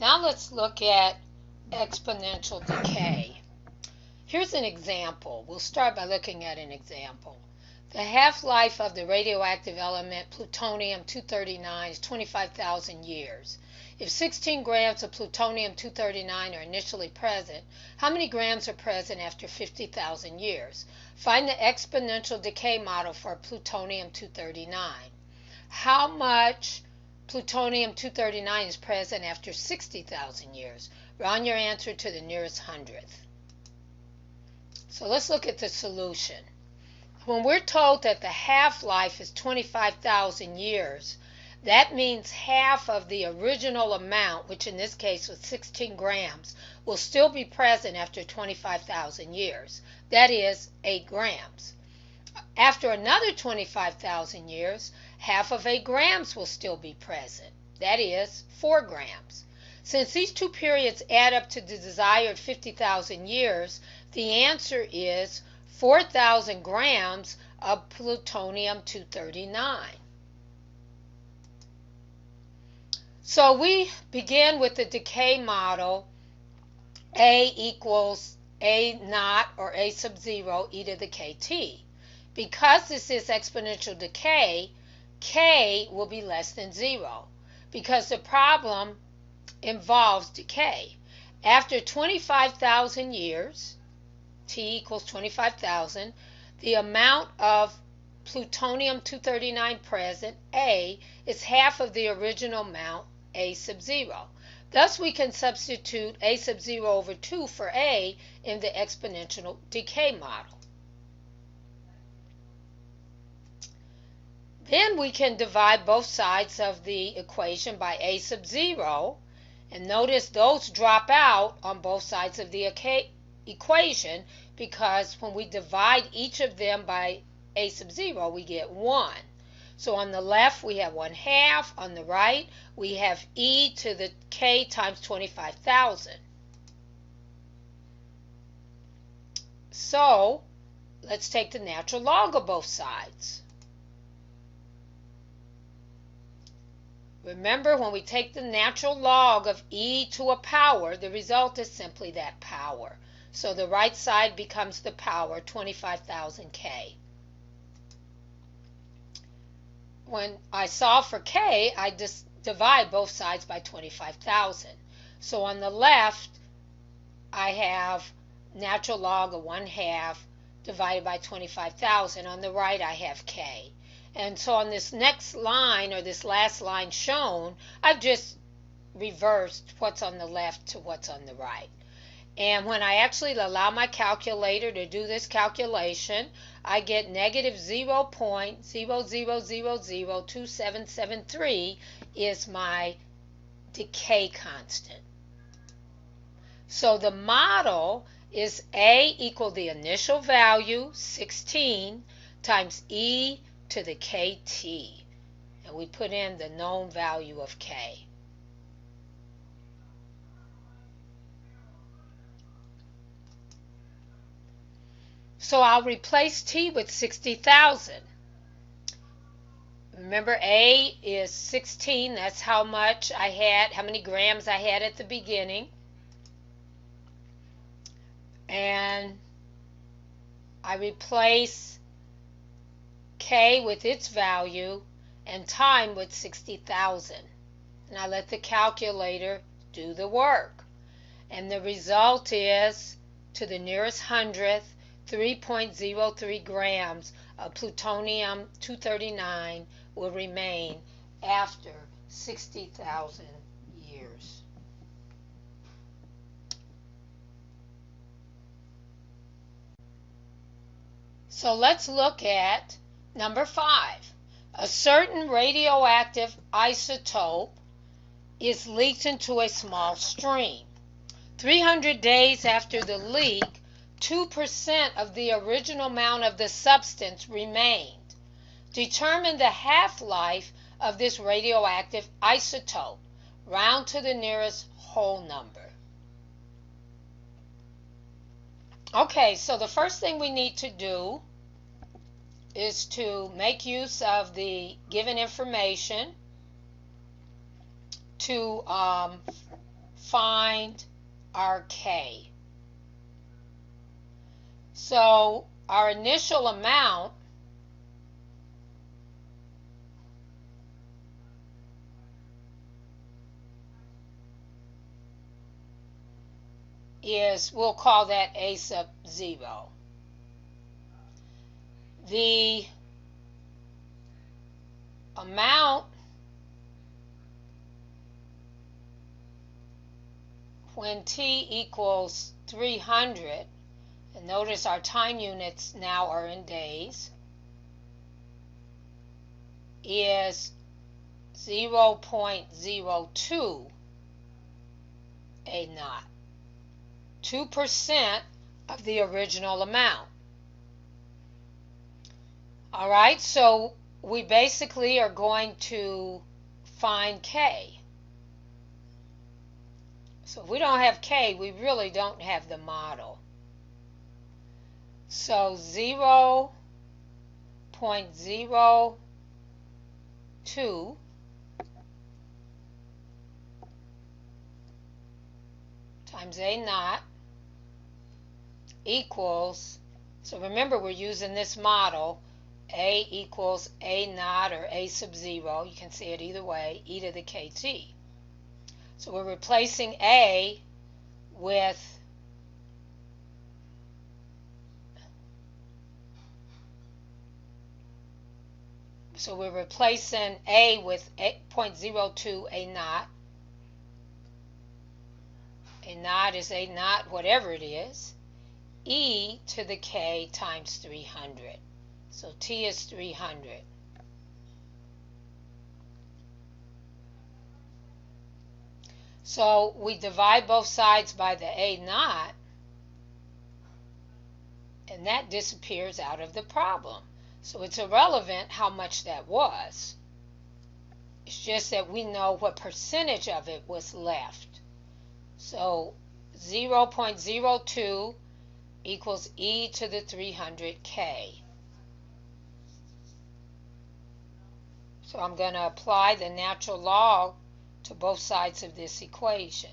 Now let's look at exponential decay. Here's an example. We'll start by looking at an example. The half-life of the radioactive element plutonium-239 is 25,000 years. If 16 grams of plutonium-239 are initially present, how many grams are present after 50,000 years? Find the exponential decay model for plutonium-239. How much plutonium-239 is present after 60,000 years? Round your answer to the nearest hundredth. So let's look at the solution. When we're told that the half-life is 25,000 years, that means half of the original amount, which in this case was 16 grams, will still be present after 25,000 years. That is 8 grams. After another 25,000 years, half of 8 grams will still be present. That is 4 grams. Since these two periods add up to the desired 50,000 years, the answer is 4,000 grams of plutonium-239. So we begin with the decay model, A equals A naught or A sub 0 e to the kt. Because this is exponential decay, k will be less than 0 because the problem involves decay. After 25,000 years, T equals 25,000, the amount of plutonium-239 present, A, is half of the original amount, A sub 0. Thus we can substitute A sub 0 over 2 for A in the exponential decay model. Then we can divide both sides of the equation by A sub 0, and notice those drop out on both sides of the equation because when we divide each of them by A sub 0, we get 1. So on the left we have 1/2, on the right we have e to the k times 25,000. So let's take the natural log of both sides. Remember, when we take the natural log of e to a power, the result is simply that power. So the right side becomes the power, 25,000k. When I solve for k, I just divide both sides by 25,000. So on the left, I have natural log of 1/2 divided by 25,000. On the right, I have k. And so on this next line, or this last line shown, I've just reversed what's on the left to what's on the right. And when I actually allow my calculator to do this calculation, I get negative 0.00002773 is my decay constant. So the model is A equal the initial value, 16, times e to the kt, and we put in the known value of k. So I'll replace t with 60,000. Remember, A is 16, that's how much I had, how many grams I had at the beginning. And I replace k with its value and time with 60,000. And I let the calculator do the work. And the result is, to the nearest hundredth, 3.03 grams of plutonium-239 will remain after 60,000 years. So let's look at number 5. A certain radioactive isotope is leaked into a small stream. 300 days after the leak, 2% of the original amount of the substance remained. Determine the half-life of this radioactive isotope. Round to the nearest whole number. Okay, so the first thing we need to do is to make use of the given information to find our K. So our initial amount is, we'll call that A sub 0. The amount when t equals 300, and notice our time units now are in days, is 0.02 A naught, 2% of the original amount. All right, so we basically are going to find K. So if we don't have K, we really don't have the model. So 0.02 times A naught equals, so remember we're using this model, A equals A naught or A sub 0, you can see it either way, e to the kt. So we're replacing A with A with 0.02 A naught. A naught is A naught, whatever it is, e to the k times 300. So t is 300. So we divide both sides by the A naught, and that disappears out of the problem. So it's irrelevant how much that was. It's just that we know what percentage of it was left. So 0.02 equals e to the 300k. So I'm going to apply the natural log to both sides of this equation.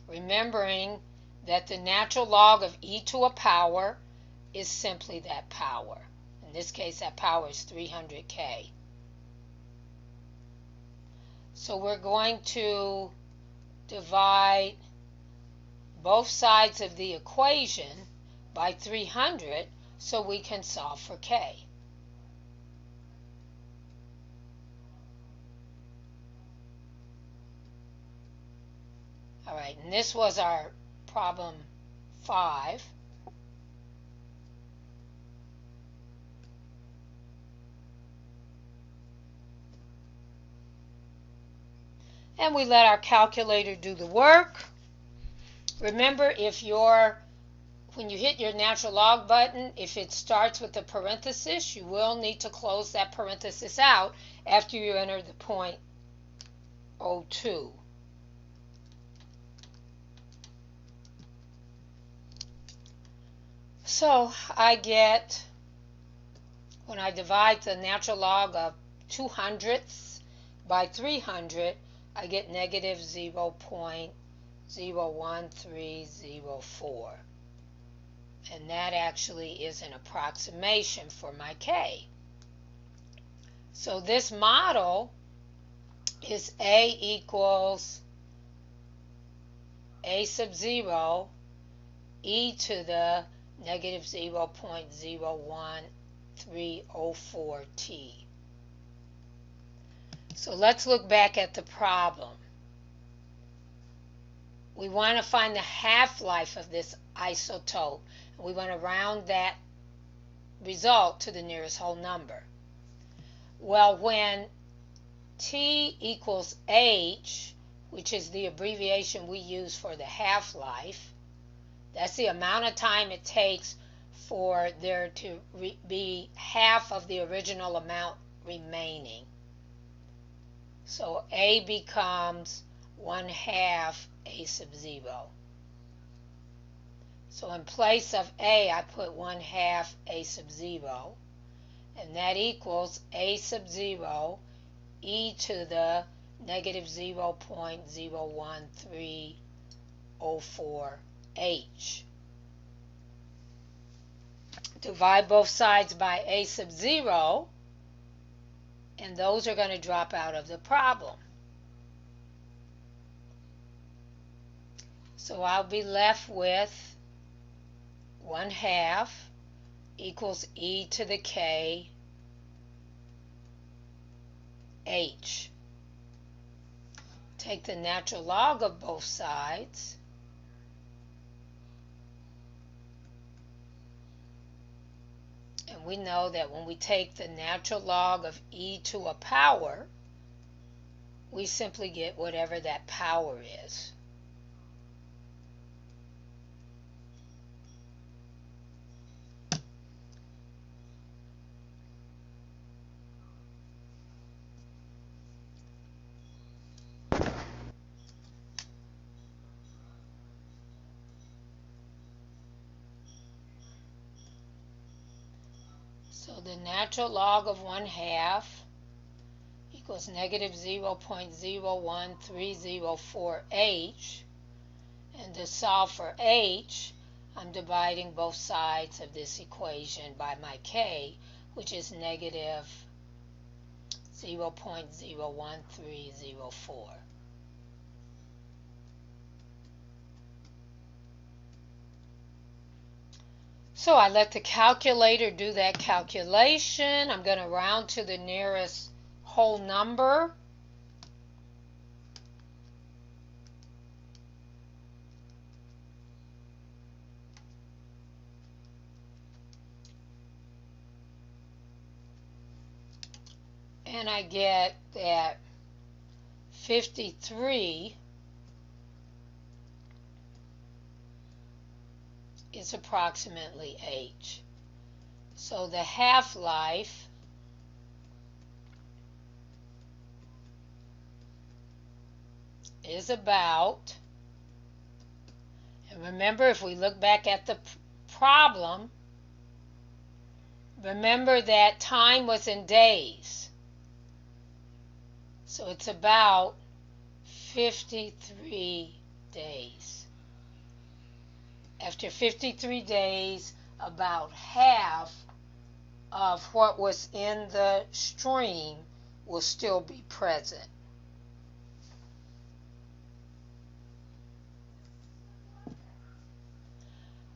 Remembering that the natural log of e to a power is simply that power. In this case, that power is 300k. So we're going to divide both sides of the equation by 300 so we can solve for k. All right, and this was our problem 5. And we let our calculator do the work. Remember, when you hit your natural log button, if it starts with a parenthesis, you will need to close that parenthesis out after you enter the point 02. So I get, when I divide the natural log of 200ths by 300, I get negative 0.01304. And that actually is an approximation for my k. So this model is A equals A sub 0 e to the negative 0.01304t. So let's look back at the problem. We want to find the half-life of this isotope. We want to round that result to the nearest whole number. Well, when t equals h, which is the abbreviation we use for the half-life, that's the amount of time it takes for there to be half of the original amount remaining. So A becomes 1/2 A sub 0. So in place of A, I put 1/2 A sub 0, and that equals A sub 0 e to the negative 0.01304H. Divide both sides by a sub 0, and those are going to drop out of the problem. So I'll be left with 1/2 equals e to the k h. Take the natural log of both sides. And we know that when we take the natural log of e to a power, we simply get whatever that power is. So the natural log of 1/2 equals negative 0.01304H. And to solve for H, I'm dividing both sides of this equation by my K, which is negative 0.01304. So I let the calculator do that calculation. I'm going to round to the nearest whole number. And I get that 53 is approximately H. So the half-life is about, and remember, if we look back at the problem, remember that time was in days. So it's about 53 days. After 53 days, about half of what was in the stream will still be present.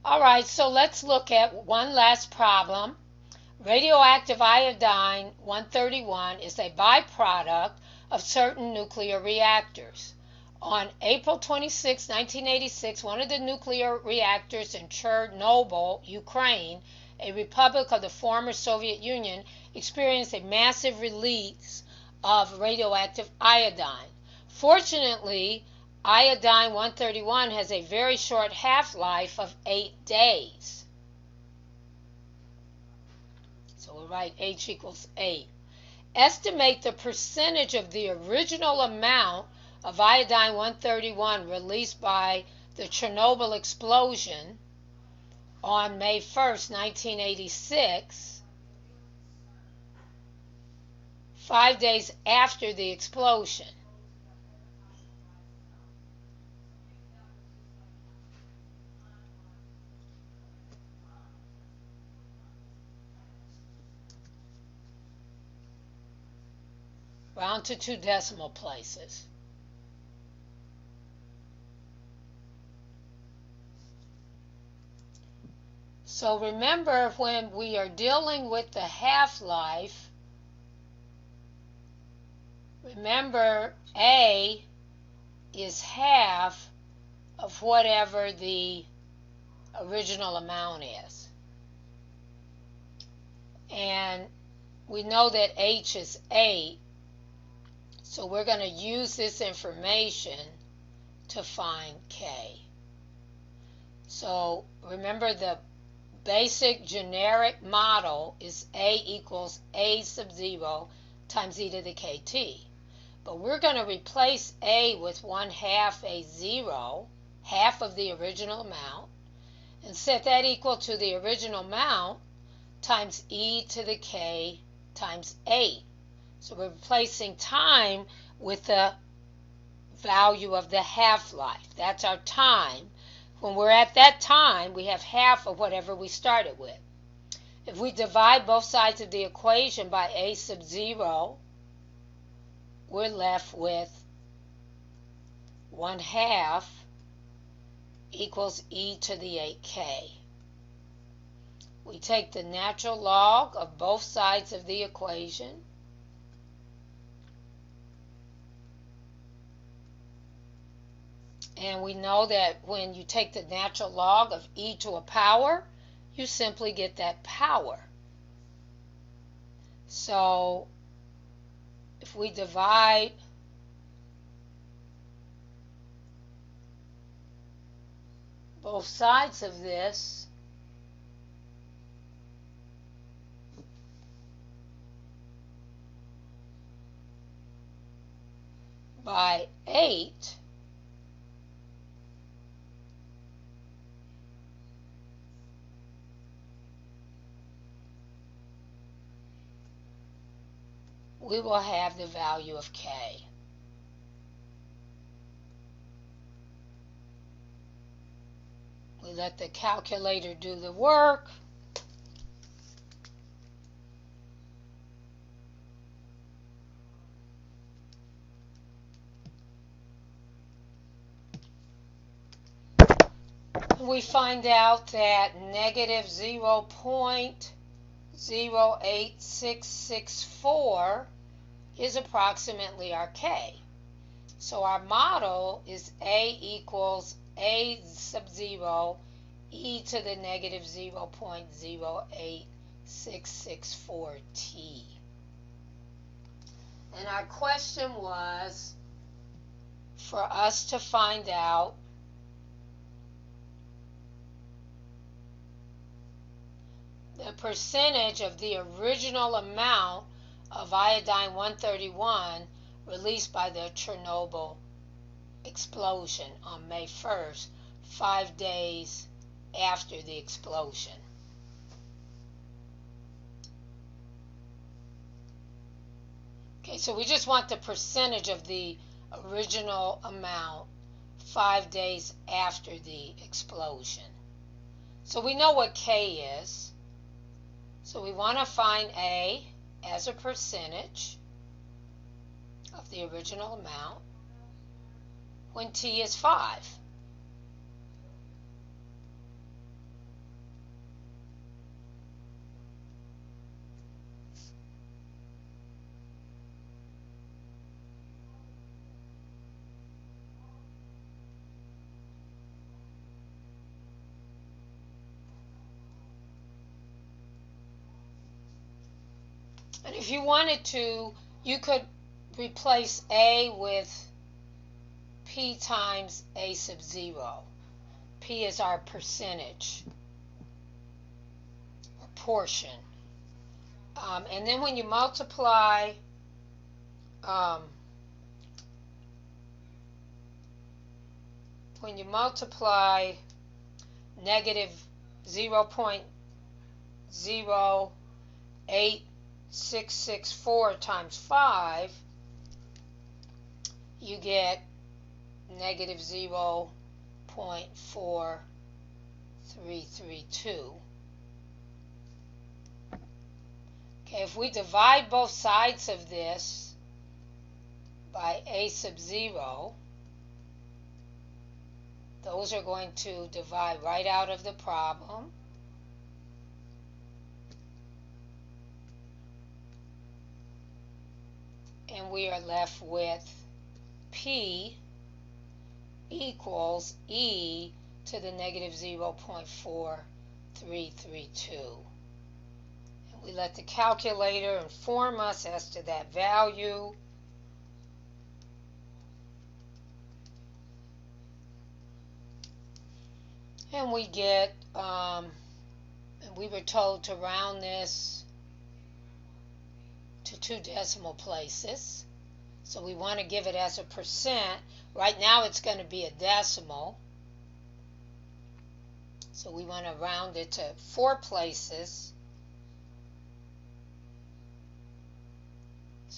All right, so let's look at one last problem. Radioactive iodine 131 is a byproduct of certain nuclear reactors. On April 26, 1986, one of the nuclear reactors in Chernobyl, Ukraine, a republic of the former Soviet Union, experienced a massive release of radioactive iodine. Fortunately, iodine 131 has a very short half-life of 8 days. So we'll write H equals 8. Estimate the percentage of the original amount of iodine 131 released by the Chernobyl explosion on May 1st, 1986, 5 days after the explosion. Round to 2 decimal places. So remember, when we are dealing with the half-life, remember A is half of whatever the original amount is. And we know that H is 8, so we're going to use this information to find K. So remember, the basic generic model is A equals A sub 0 times e to the kt. But we're going to replace A with 1/2 a 0, half of the original amount, and set that equal to the original amount times e to the k times 8. So we're replacing time with the value of the half-life. That's our time. When we're at that time, we have half of whatever we started with. If we divide both sides of the equation by a sub 0, we're left with 1/2 equals e to the 8k. We take the natural log of both sides of the equation. And we know that when you take the natural log of e to a power, you simply get that power. So if we divide both sides of this by 8, we will have the value of k. We let the calculator do the work. We find out that negative 0.08664 is approximately our k. So our model is a equals a sub 0 e to the negative 0.08664 t. And our question was for us to find out the percentage of the original amount of iodine 131 released by the Chernobyl explosion on May 1st, 5 days after the explosion. Okay, so we just want the percentage of the original amount 5 days after the explosion. So we know what K is. So we want to find A as a percentage of the original amount when T is 5. And if you wanted to, you could replace A with P times A sub 0. P is our percentage, or portion. And then when you multiply negative 0.08664 times 5, you get negative 0.4332. Okay, if we divide both sides of this by A sub 0, those are going to divide right out of the problem. And we are left with P equals E to the negative 0.4332. And we let the calculator inform us as to that value. And we get, and we were told to round this to 2 decimal places. So we want to give it as a percent. Right now it's going to be a decimal. So we want to round it to 4 places.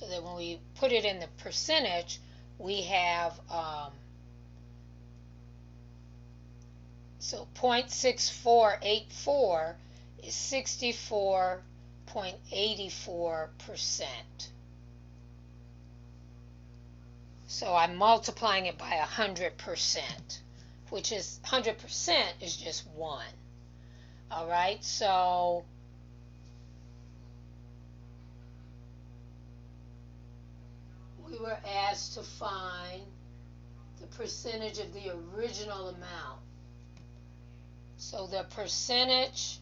so that when we put it in the percentage, we have, so 0.6484 is 64.84%. So I'm multiplying it by 100%, which is 100% is just 1. All right, so we were asked to find the percentage of the original amount. So the percentage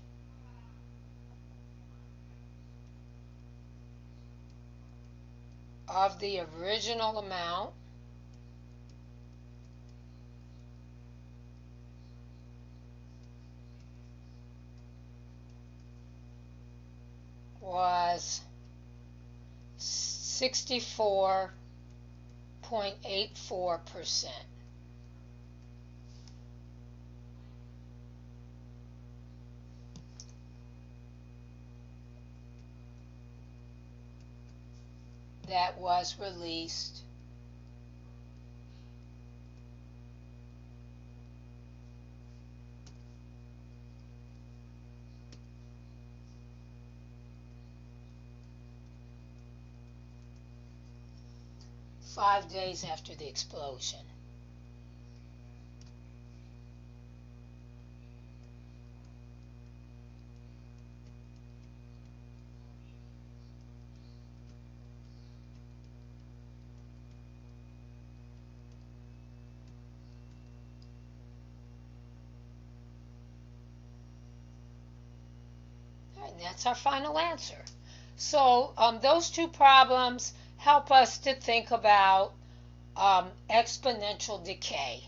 of the original amount was 64.84%. That was released five days after the explosion. And that's our final answer. So those two problems help us to think about exponential decay.